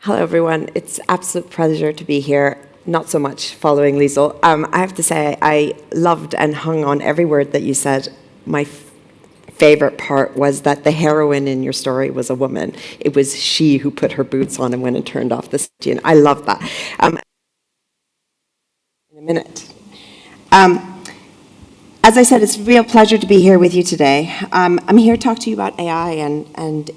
Hello, everyone. It's absolute pleasure to be here. Not so much following Liesl. I have to say I loved and hung on every word that you said. My favorite part was that the heroine in your story was a woman. It was she who put her boots on and went and turned off the city, and I love that. In a minute. As I said, it's a real pleasure to be here with you today. I'm here to talk to you about AI and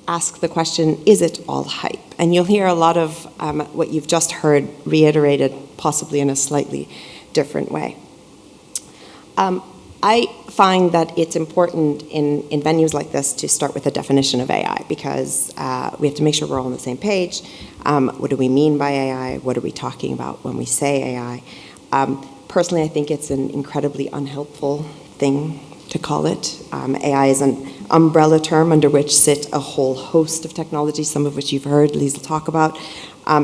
ask the question, is it all hype? And you'll hear a lot of what you've just heard reiterated, possibly in a slightly different way. I find that it's important in venues like this to start with a definition of AI, because we have to make sure we're all on the same page. What do we mean by AI? What are we talking about when we say AI? Personally, I think it's an incredibly unhelpful thing to call it. AI is an umbrella term under which sit a whole host of technologies, some of which you've heard Liesl talk about.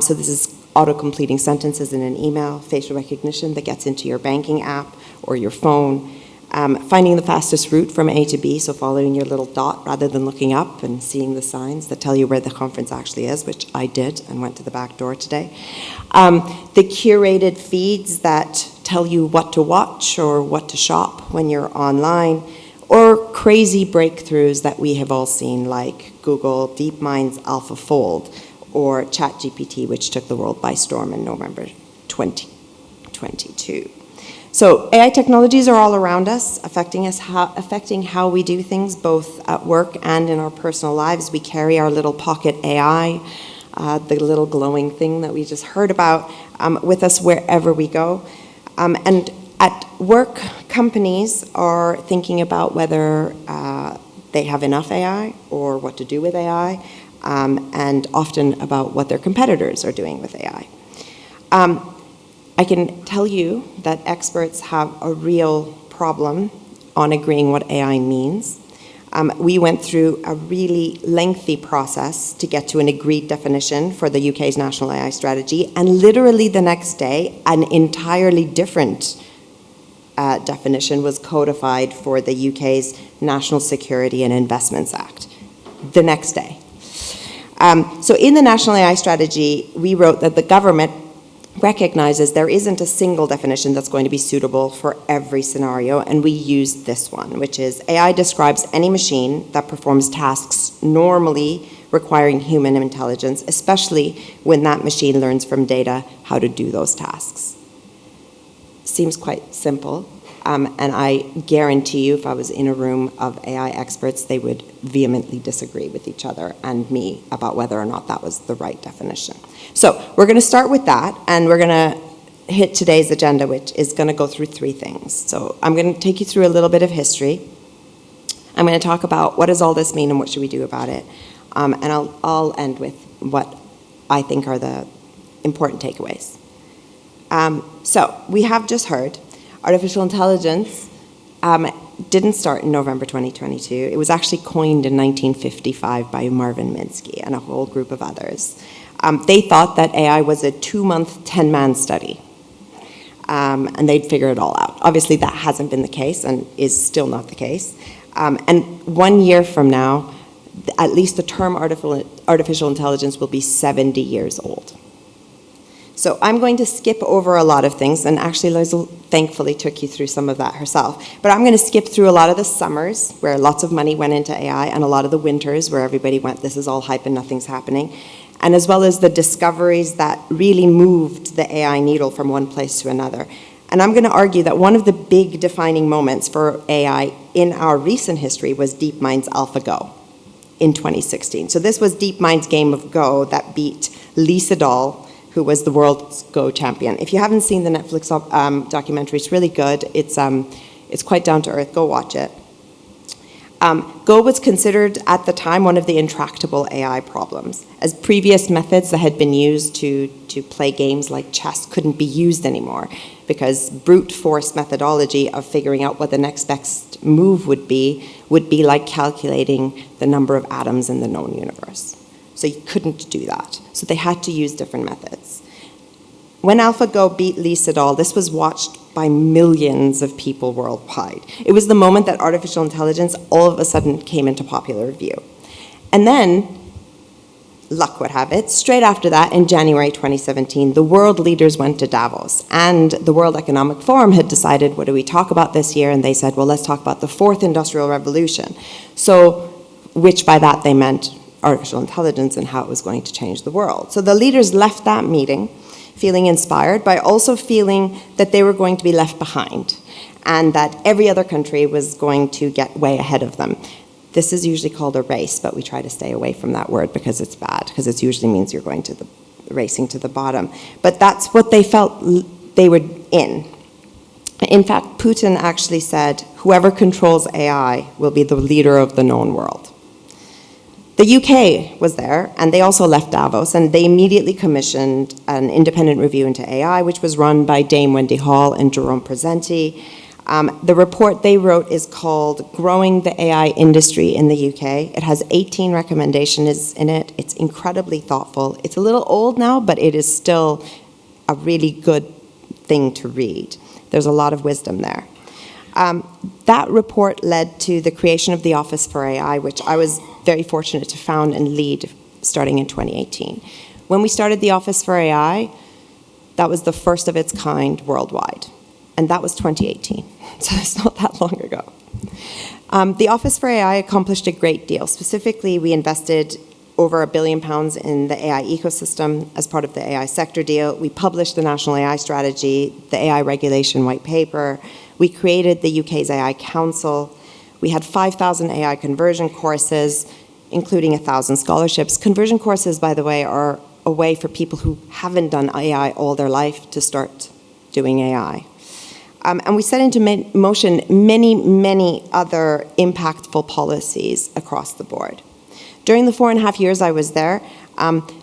So this is auto-completing sentences in an email, facial recognition that gets into your banking app or your phone, finding the fastest route from A to B, so following your little dot rather than looking up and seeing the signs that tell you where the conference actually is, which I did and went to the back door today. The curated feeds that tell you what to watch or what to shop when you're online, or crazy breakthroughs that we have all seen, like Google DeepMind's AlphaFold or ChatGPT, which took the world by storm in November 2022. So AI technologies are all around us, affecting how we do things, both at work and in our personal lives. We carry our little pocket AI, the little glowing thing that we just heard about, with us wherever we go. And at work, companies are thinking about whether they have enough AI or what to do with AI, and often about what their competitors are doing with AI. I can tell you that experts have a real problem on agreeing what AI means. We went through a really lengthy process to get to an agreed definition for the UK's national AI strategy, and literally the next day, an entirely different definition was codified for the UK's National Security and Investments Act. The next day. So in the national AI strategy, we wrote that the government recognizes there isn't a single definition that's going to be suitable for every scenario, and we used this one, which is AI describes any machine that performs tasks normally requiring human intelligence, especially when that machine learns from data how to do those tasks. Seems quite simple, and I guarantee you if I was in a room of AI experts, they would vehemently disagree with each other and me about whether or not that was the right definition. So we're going to start with that, and we're going to hit today's agenda, which is going to go through three things. So I'm going to take you through a little bit of history. I'm going to talk about what does all this mean and what should we do about it. And I'll end with what I think are the important takeaways. So we have just heard artificial intelligence didn't start in November 2022. It was actually coined in 1955 by Marvin Minsky and a whole group of others. They thought that AI was a 2-month, 10-man study, and they'd figure it all out. Obviously, that hasn't been the case and is still not the case. And 1 year from now, at least the term artificial intelligence will be 70 years old. So I'm going to skip over a lot of things, and actually Liesl thankfully took you through some of that herself. But I'm going to skip through a lot of the summers where lots of money went into AI, and a lot of the winters where everybody went, this is all hype and nothing's happening, and as well as the discoveries that really moved the AI needle from one place to another. And I'm going to argue that one of the big defining moments for AI in our recent history was DeepMind's AlphaGo in 2016. So this was DeepMind's game of Go that beat Lee Sedol, who was the world's Go champion. If you haven't seen the Netflix documentary, it's really good. It's quite down to earth. Go watch it. Go was considered at the time one of the intractable AI problems, as previous methods that had been used to play games like chess couldn't be used anymore, because brute force methodology of figuring out what the next best move would be like calculating the number of atoms in the known universe. So you couldn't do that. So they had to use different methods. When AlphaGo beat Lee Sedol, this was watched by millions of people worldwide. It was the moment that artificial intelligence all of a sudden came into popular view. And then luck would have it, straight after that, in January 2017, the world leaders went to Davos, and the World Economic Forum had decided, what do we talk about this year? And they said, well, let's talk about the fourth industrial revolution. So, which by that they meant artificial intelligence and how it was going to change the world. So the leaders left that meeting feeling inspired, by also feeling that they were going to be left behind, and that every other country was going to get way ahead of them. This is usually called a race, but we try to stay away from that word because it's bad, because it usually means you're going to the racing to the bottom. But that's what they felt they were in. In fact, Putin actually said, whoever controls AI will be the leader of the known world. The UK was there, and they also left Davos, and they immediately commissioned an independent review into AI, which was run by Dame Wendy Hall and Jerome Presenti. The report they wrote is called Growing the AI Industry in the UK. It has 18 recommendations in it. It's incredibly thoughtful. It's a little old now, but it is still a really good thing to read. There's a lot of wisdom there. That report led to the creation of the Office for AI, which I was very fortunate to found and lead starting in 2018. When we started the Office for AI, that was the first of its kind worldwide. And that was 2018, so it's not that long ago. The Office for AI accomplished a great deal. Specifically, we invested over £1 billion in the AI ecosystem as part of the AI sector deal. We published the National AI Strategy, the AI Regulation White Paper. We created the UK's AI Council. We had 5,000 AI conversion courses, including 1,000 scholarships. Conversion courses, by the way, are a way for people who haven't done AI all their life to start doing AI. And we set into motion many, many other impactful policies across the board. During the 4.5 years I was there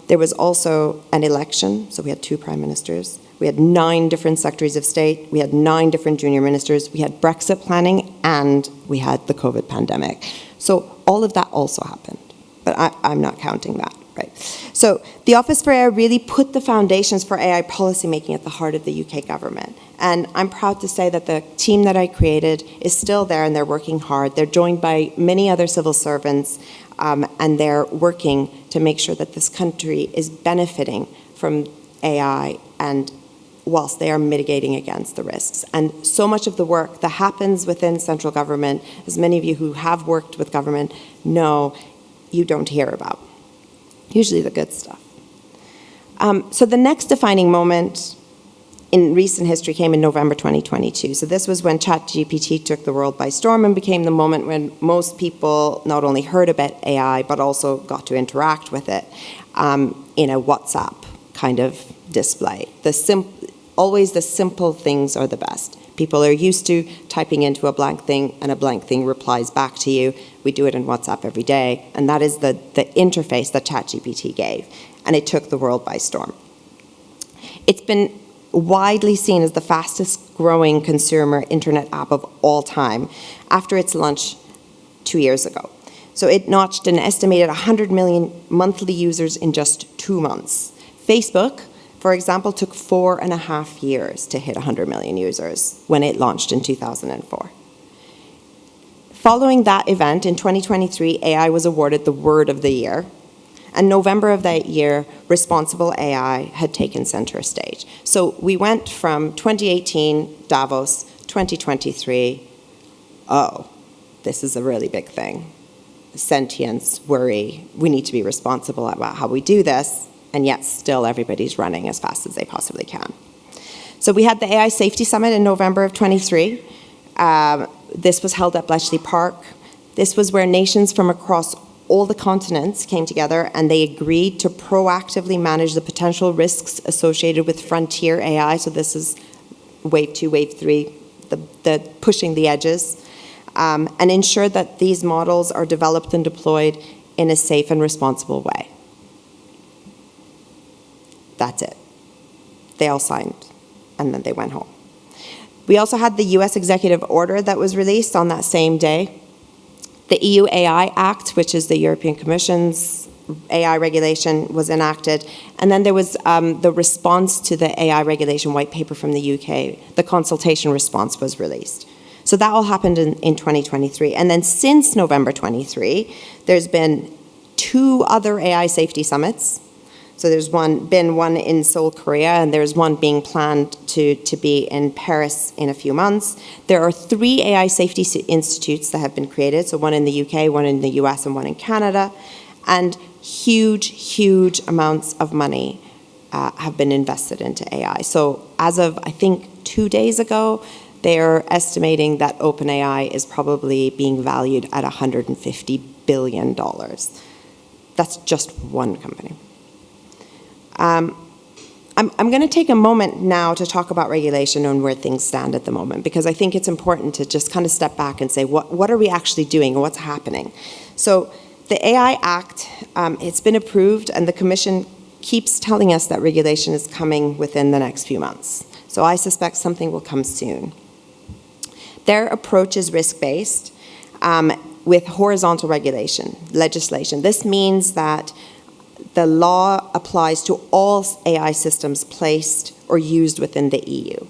was also an election, so we had 2 prime ministers. We had 9 different secretaries of state. We had 9 different junior ministers. We had Brexit planning, and we had the COVID pandemic. So all of that also happened, but I'm not counting that, right? So the Office for AI really put the foundations for AI policymaking at the heart of the UK government. And I'm proud to say that the team that I created is still there, and they're working hard. They're joined by many other civil servants, and they're working to make sure that this country is benefiting from AI, and whilst they are mitigating against the risks. And so much of the work that happens within central government, as many of you who have worked with government know, you don't hear about. Usually the good stuff. So the next defining moment in recent history came in November 2022. So this was when ChatGPT took the world by storm and became the moment when most people not only heard about AI, but also got to interact with it in a WhatsApp kind of display. Always the simple things are the best. People are used to typing into a blank thing, and a blank thing replies back to you. We do it in WhatsApp every day, and that is the interface that ChatGPT gave, and it took the world by storm. It's been widely seen as the fastest growing consumer internet app of all time after its launch 2 years ago. So it notched an estimated 100 million monthly users in just 2 months. Facebook, for example, took 4.5 years to hit 100 million users when it launched in 2004. Following that event, in 2023, AI was awarded the Word of the Year. And November of that year, responsible AI had taken center stage. So we went from 2018, Davos, 2023, oh, this is a really big thing. Sentience, worry, we need to be responsible about how we do this, and yet still everybody's running as fast as they possibly can. So we had the AI Safety Summit in November of 23. This was held at Bletchley Park. This was where nations from across all the continents came together, and they agreed to proactively manage the potential risks associated with frontier AI. So this is wave 2, wave 3, the pushing the edges, and ensure that these models are developed and deployed in a safe and responsible way. That's it. They all signed, and then they went home. We also had the US executive order that was released on that same day. The EU AI Act, which is the European Commission's AI regulation, was enacted. And then there was the response to the AI regulation white paper from the UK. The consultation response was released. So that all happened in 2023. And then since November 23, there's been 2 other AI safety summits. So there's been one in Seoul, Korea, and there's one being planned to be in Paris in a few months. There are 3 AI safety institutes that have been created, so one in the UK, one in the US, and one in Canada, and huge amounts of money have been invested into AI. So as of, I think, 2 days ago, they're estimating that OpenAI is probably being valued at $150 billion. That's just one company. I'm going to take a moment now to talk about regulation and where things stand at the moment, because I think it's important to just kind of step back and say, what are we actually doing and what's happening? So the AI Act, it's been approved, and the Commission keeps telling us that regulation is coming within the next few months. So I suspect something will come soon. Their approach is risk-based with horizontal legislation. This means that the law applies to all AI systems placed or used within the EU.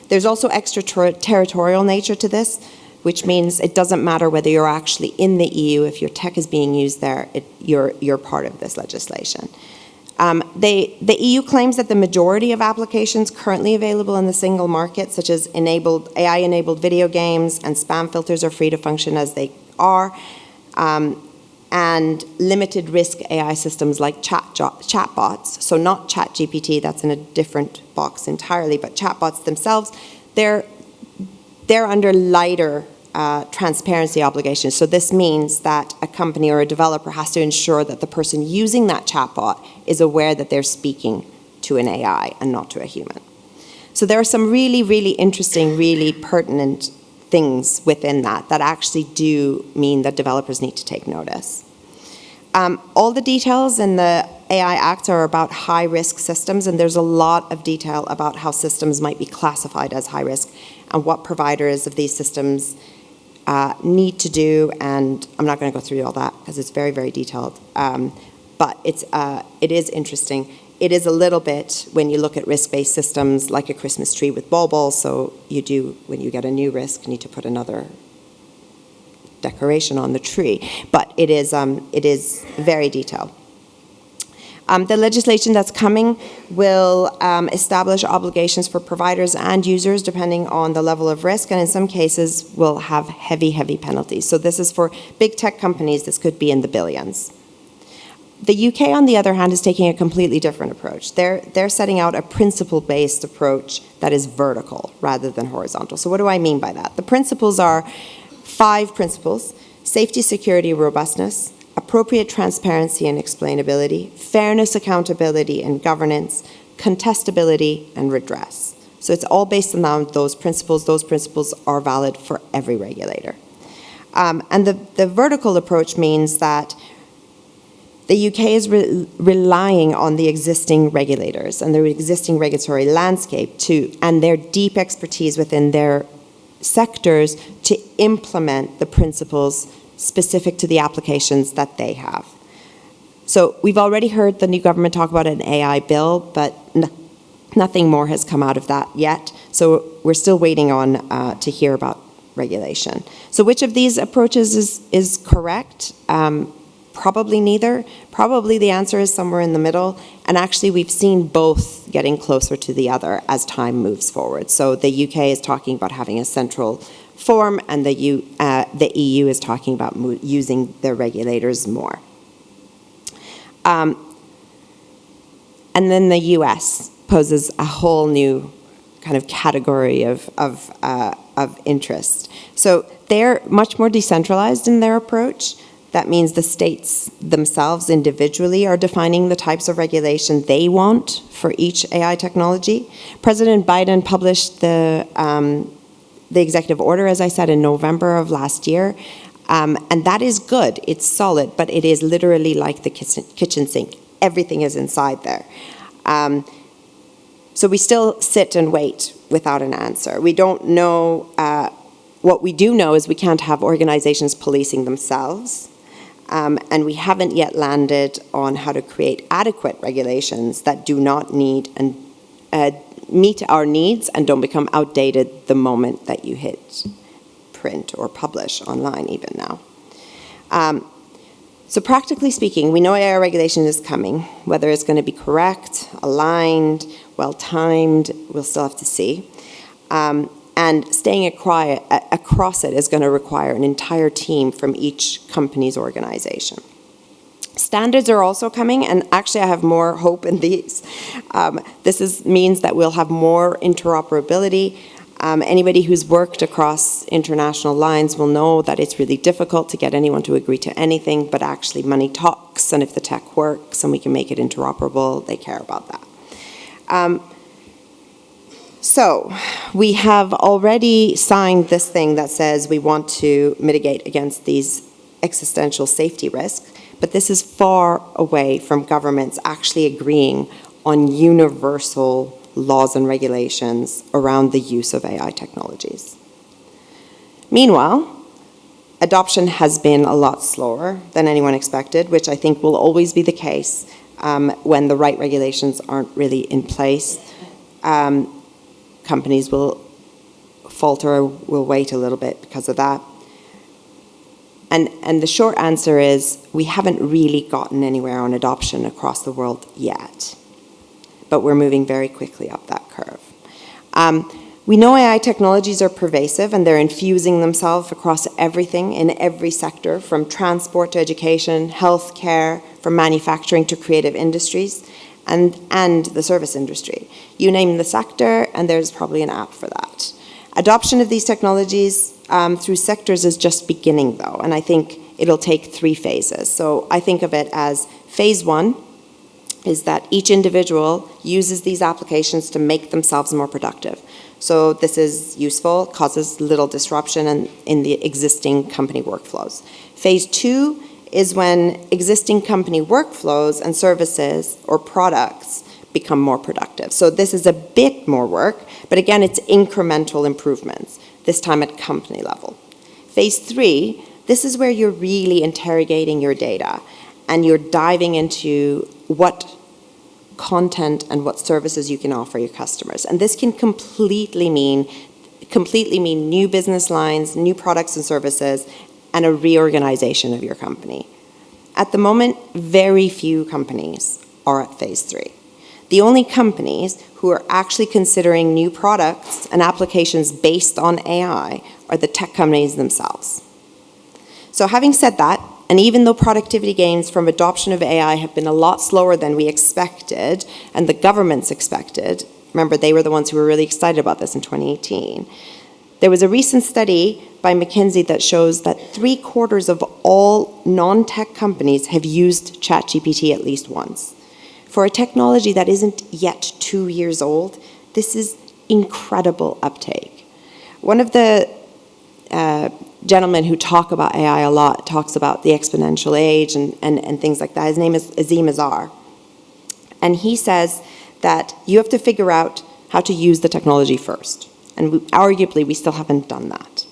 There's also extraterritorial nature to this, which means it doesn't matter whether you're actually in the EU. If your tech is being used there, you're part of this legislation. The EU claims that the majority of applications currently available in the single market, such as AI-enabled video games and spam filters, are free to function as they are. And limited risk AI systems like chatbots, so not ChatGPT, that's in a different box entirely, but chatbots themselves, they're under lighter transparency obligations. So this means that a company or a developer has to ensure that the person using that chatbot is aware that they're speaking to an AI and not to a human. So there are some really interesting, really pertinent things within that actually do mean that developers need to take notice. All the details in the AI Act are about high-risk systems, and there's a lot of detail about how systems might be classified as high-risk and what providers of these systems need to do, and I'm not going to go through all that because it's very detailed, but it is interesting. It is a little bit, when you look at risk-based systems, like a Christmas tree with baubles, so you do, when you get a new risk, need to put another decoration on the tree, but it is very detailed. The legislation that's coming will establish obligations for providers and users depending on the level of risk, and in some cases will have heavy penalties. So this is for big tech companies. This could be in the billions. The UK, on the other hand, is taking a completely different approach. They're setting out a principle-based approach that is vertical rather than horizontal. So what do I mean by that? The principles are 5 principles: safety, security, robustness, appropriate transparency and explainability, fairness, accountability, and governance, contestability, and redress. So it's all based on those principles. Those principles are valid for every regulator. And the vertical approach means that the UK is relying on the existing regulators and their existing regulatory landscape and their deep expertise within their sectors to implement the principles specific to the applications that they have. So we've already heard the new government talk about an AI bill, but nothing more has come out of that yet. So we're still waiting on to hear about regulation. So which of these approaches is correct? Probably neither. Probably the answer is somewhere in the middle. And actually, we've seen both getting closer to the other as time moves forward. So the UK is talking about having a central form, and the EU is talking about using their regulators more. And then the US poses a whole new kind of category of interest. So they're much more decentralized in their approach. That means the states themselves individually are defining the types of regulation they want for each AI technology. President Biden published the executive order, as I said, in November of last year. And that is good. It's solid, but it is literally like the kitchen sink. Everything is inside there. So we still sit and wait without an answer. We don't know. What we do know is we can't have organizations policing themselves. And we haven't yet landed on how to create adequate regulations that do not need and meet our needs and don't become outdated the moment that you hit print or publish online even now. So practically speaking, we know AI regulation is coming. Whether it's going to be correct, aligned, well-timed, we'll still have to see. And staying across it is going to require an entire team from each company's organization. Standards are also coming, and actually I have more hope in these. This means that we'll have more interoperability. Anybody who's worked across international lines will know that it's really difficult to get anyone to agree to anything, but actually money talks, and if the tech works and we can make it interoperable, they care about that. So we have already signed this thing that says we want to mitigate against these existential safety risks, but this is far away from governments actually agreeing on universal laws and regulations around the use of AI technologies. Meanwhile, adoption has been a lot slower than anyone expected, which I think will always be the case when the right regulations aren't really in place. Companies will falter, will wait a little bit because of that. And the short answer is we haven't really gotten anywhere on adoption across the world yet, but we're moving very quickly up that curve. We know AI technologies are pervasive and they're infusing themselves across everything in every sector, from transport to education, healthcare, from manufacturing to creative industries, and the service industry. You name the sector, and there's probably an app for that. Adoption of these technologies through sectors is just beginning, though, and I think it'll take 3 phases. So I think of it as phase 1 is that each individual uses these applications to make themselves more productive. So this is useful, causes little disruption in the existing company workflows. Phase 2 is when existing company workflows and services or products become more productive. So this is a bit more work, but again, it's incremental improvements, this time at company level. Phase 3, this is where you're really interrogating your data and you're diving into what content and what services you can offer your customers. And this can completely mean new business lines, new products and services, and a reorganization of your company. At the moment, very few companies are at phase 3. The only companies who are actually considering new products and applications based on AI are the tech companies themselves. So having said that, and even though productivity gains from adoption of AI have been a lot slower than we expected, and the governments expected, remember they were the ones who were really excited about this in 2018, there was a recent study by McKinsey that shows that 3/4 of all non-tech companies have used ChatGPT at least once. For a technology that isn't yet 2 years old, this is incredible uptake. One of the gentlemen who talk about AI a lot talks about the exponential age and things like that. His name is Azim Azar. And he says that you have to figure out how to use the technology first. And arguably, we still haven't done that.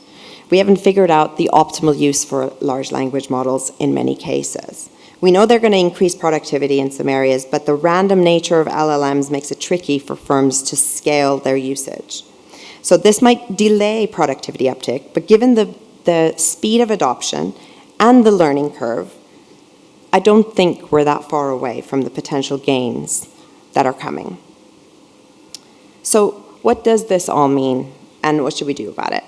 We haven't figured out the optimal use for large language models in many cases. We know they're going to increase productivity in some areas, but the random nature of LLMs makes it tricky for firms to scale their usage. So this might delay productivity uptick, but given the speed of adoption and the learning curve, I don't think we're that far away from the potential gains that are coming. So what does this all mean, and what should we do about it?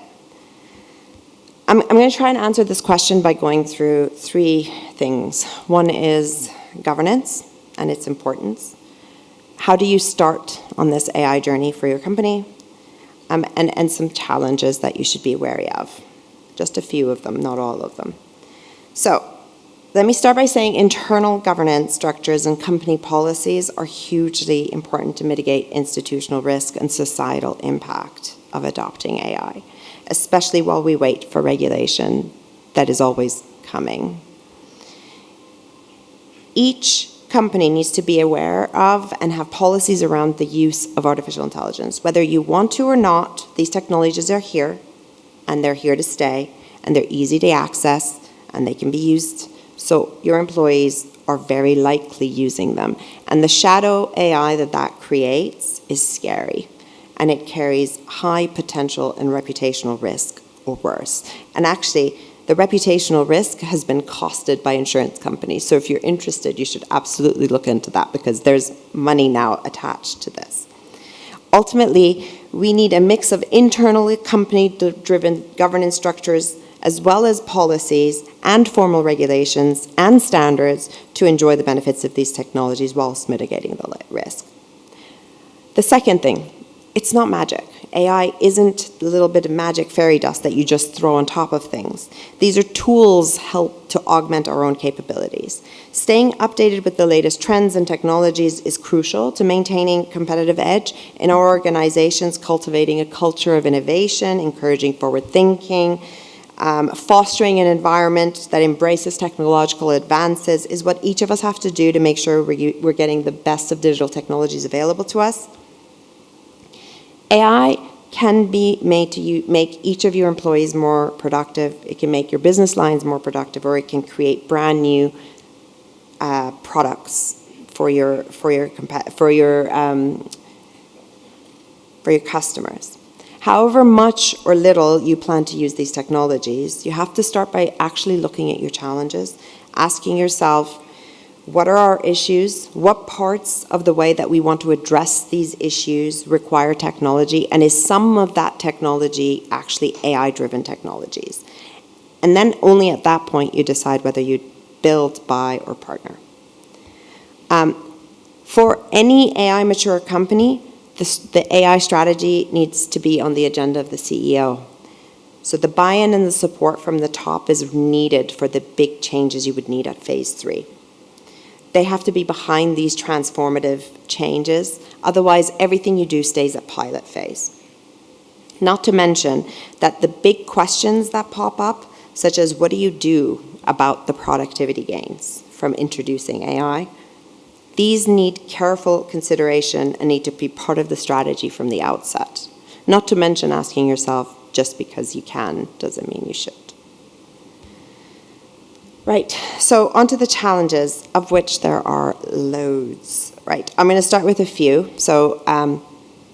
I'm going to try and answer this question by going through 3 things. One is governance and its importance. How do you start on this AI journey for your company? And some challenges that you should be wary of. Just a few of them, not all of them. So let me start by saying internal governance structures and company policies are hugely important to mitigate institutional risk and societal impact of adopting AI, especially while we wait for regulation that is always coming. Each company needs to be aware of and have policies around the use of artificial intelligence. Whether you want to or not, these technologies are here, and they're here to stay, and they're easy to access, and they can be used. So your employees are very likely using them. And the shadow AI that creates is scary. And it carries high potential and reputational risk or worse. And actually, The reputational risk has been costed by insurance companies. So if you're interested, you should absolutely look into that because there's money now attached to this. Ultimately, we need a mix of internal company-driven governance structures as well as policies and formal regulations and standards to enjoy the benefits of these technologies whilst mitigating the risk. The second thing, it's not magic. AI isn't the little bit of magic fairy dust that you just throw on top of things. These are tools help to augment our own capabilities. Staying updated with the latest trends and technologies is crucial to maintaining competitive edge in our organizations, cultivating a culture of innovation, encouraging forward thinking, fostering an environment that embraces technological advances is what each of us have to do to make sure we're getting the best of digital technologies available to us. AI can be made to make each of your employees more productive. It can make your business lines more productive, or it can create brand new products for your customers. However much or little you plan to use these technologies, you have to start by actually looking at your challenges, asking yourself, what are our issues? What parts of the way that we want to address these issues require technology? And is some of that technology actually AI-driven technologies? And then only at that point you decide whether you build, buy, or partner. For any AI mature company, the AI strategy needs to be on the agenda of the CEO. So the buy-in and the support from the top is needed for the big changes you would need at phase 3. They have to be behind these transformative changes. Otherwise, everything you do stays at pilot phase. Not to mention that the big questions that pop up, such as what do you do about the productivity gains from introducing AI, these need careful consideration and need to be part of the strategy from the outset. Not to mention asking yourself, just because you can doesn't mean you should. Right, so onto the challenges, of which there are loads. Right, I'm going to start with a few. So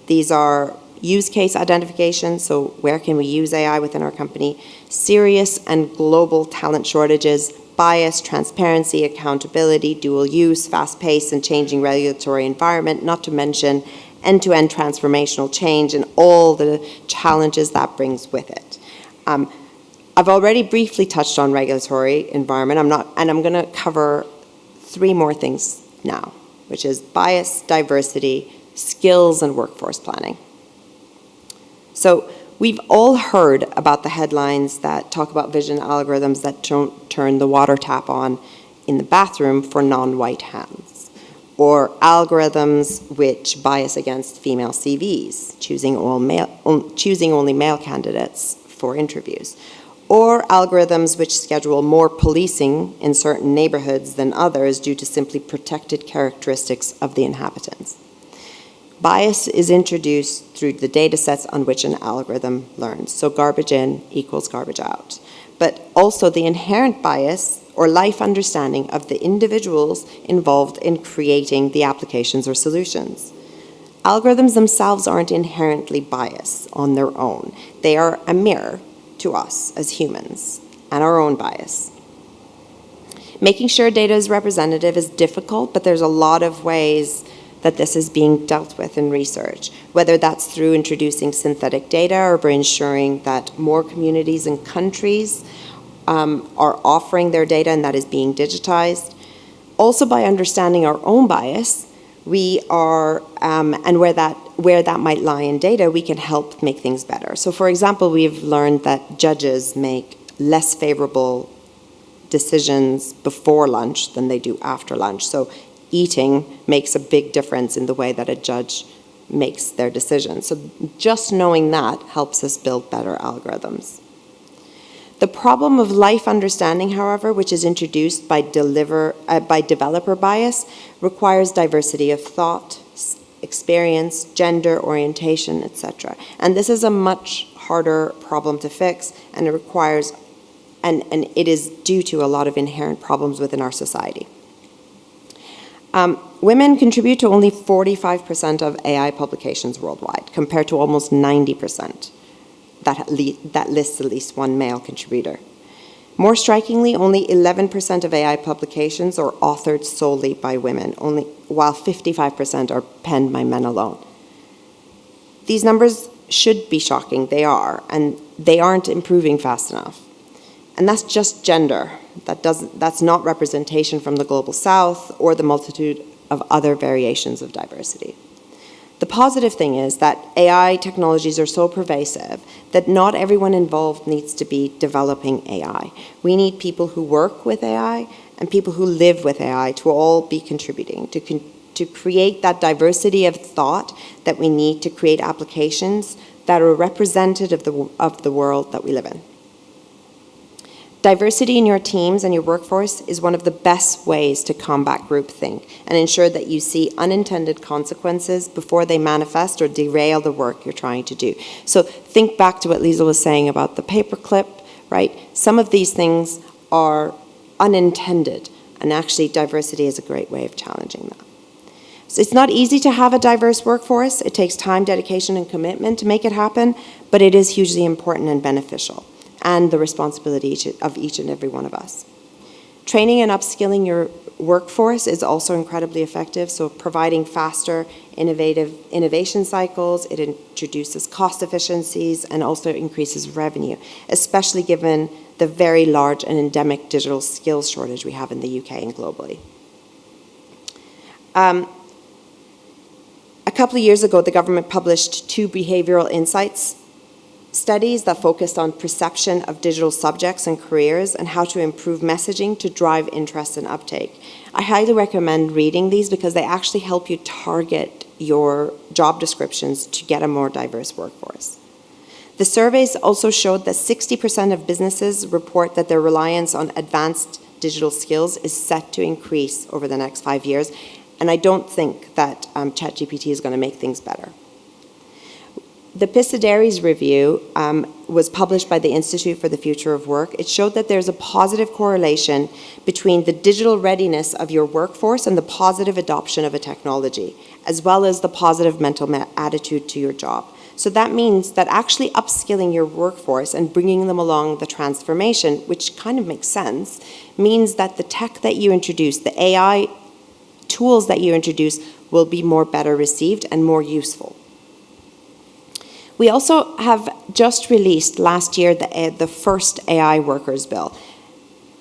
these are use case identification, so where can we use AI within our company, serious and global talent shortages, bias, transparency, accountability, dual use, fast pace and changing regulatory environment, not to mention end-to-end transformational change and all the challenges that brings with it. I've already briefly touched on regulatory environment. I'm going to cover 3 more things now, which is bias, diversity, skills, and workforce planning. So we've all heard about the headlines that talk about vision algorithms that don't turn the water tap on in the bathroom for non-white hands, or algorithms which bias against female CVs, choosing only male candidates for interviews, or algorithms which schedule more policing in certain neighborhoods than others due to simply protected characteristics of the inhabitants. Bias is introduced through the data sets on which an algorithm learns. So garbage in equals garbage out. But also the inherent bias or life understanding of the individuals involved in creating the applications or solutions. Algorithms themselves aren't inherently biased on their own. They are a mirror to us as humans and our own bias. Making sure data is representative is difficult, but there's a lot of ways that this is being dealt with in research, whether that's through introducing synthetic data or by ensuring that more communities and countries are offering their data and that is being digitized. Also by understanding our own bias, we are, and where that might lie in data, we can help make things better. So for example, we've learned that judges make less favorable decisions before lunch than they do after lunch. So eating makes a big difference in the way that a judge makes their decisions. So just knowing that helps us build better algorithms. The problem of life understanding, however, which is introduced by developer bias, requires diversity of thought, experience, gender, orientation, etc. And this is a much harder problem to fix, and it requires, and it is due to a lot of inherent problems within our society. Women contribute to only 45% of AI publications worldwide, compared to almost 90% that lists at least one male contributor. More strikingly, only 11% of AI publications are authored solely by women, while 55% are penned by men alone. These numbers should be shocking, they are, and they aren't improving fast enough. And that's just gender. That's not representation from the Global South or the multitude of other variations of diversity. The positive thing is that AI technologies are so pervasive that not everyone involved needs to be developing AI. We need people who work with AI and people who live with AI to all be contributing, to create that diversity of thought that we need to create applications that are representative of the world that we live in. Diversity in your teams and your workforce is one of the best ways to combat groupthink and ensure that you see unintended consequences before they manifest or derail the work you're trying to do. So think back to what Lisa was saying about the paperclip, right? Some of these things are unintended, and actually diversity is a great way of challenging that. So it's not easy to have a diverse workforce. It takes time, dedication, and commitment to make it happen, but it is hugely important and beneficial, and the responsibility of each and every one of us. Training and upskilling your workforce is also incredibly effective, so providing faster innovation cycles, it introduces cost efficiencies and also increases revenue, especially given the very large and endemic digital skills shortage we have in the UK and globally. A couple of years ago, the government published 2 behavioral insights studies that focused on perception of digital subjects and careers and how to improve messaging to drive interest and uptake. I highly recommend reading these because they actually help you target your job descriptions to get a more diverse workforce. The surveys also showed that 60% of businesses report that their reliance on advanced digital skills is set to increase over the next 5 years, and I don't think that ChatGPT is going to make things better. The Pisaderi's review was published by the Institute for the Future of Work. It showed that there's a positive correlation between the digital readiness of your workforce and the positive adoption of a technology, as well as the positive mental attitude to your job. So that means that actually upskilling your workforce and bringing them along the transformation, which kind of makes sense, means that the tech that you introduce, the AI tools that you introduce, will be better received and more useful. We also have just released last year the first AI workers bill.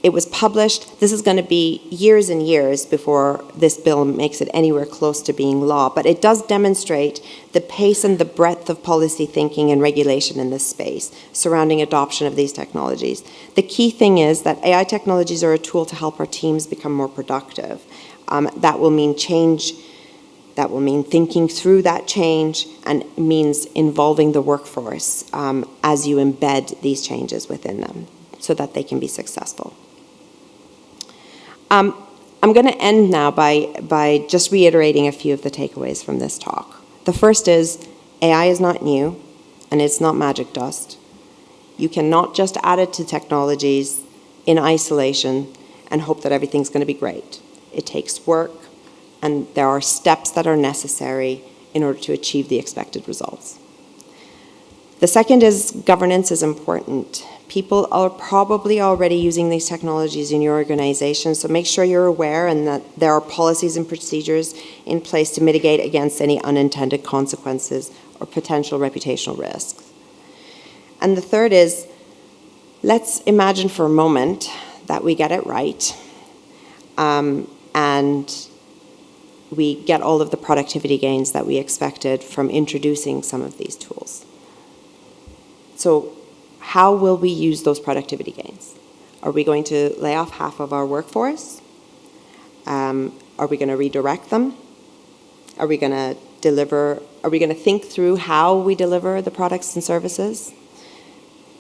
It was published. This is going to be years and years before this bill makes it anywhere close to being law, but it does demonstrate the pace and the breadth of policy thinking and regulation in this space surrounding adoption of these technologies. The key thing is that AI technologies are a tool to help our teams become more productive. That will mean change. That will mean thinking through that change, and means involving the workforce as you embed these changes within them so that they can be successful. I'm going to end now by just reiterating a few of the takeaways from this talk. The first is AI is not new, and it's not magic dust. You cannot just add it to technologies in isolation and hope that everything's going to be great. It takes work, and there are steps that are necessary in order to achieve the expected results. The second is governance is important. People are probably already using these technologies in your organization, so make sure you're aware and that there are policies and procedures in place to mitigate against any unintended consequences or potential reputational risks. And the third is, let's imagine for a moment that we get it right, and we get all of the productivity gains that we expected from introducing some of these tools. So how will we use those productivity gains? Are we going to lay off half of our workforce? Are we going to redirect them? Are we going to think through how we deliver the products and services?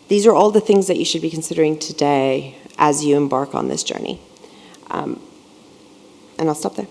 These are all the things that you should be considering today as you embark on this journey. And I'll stop there.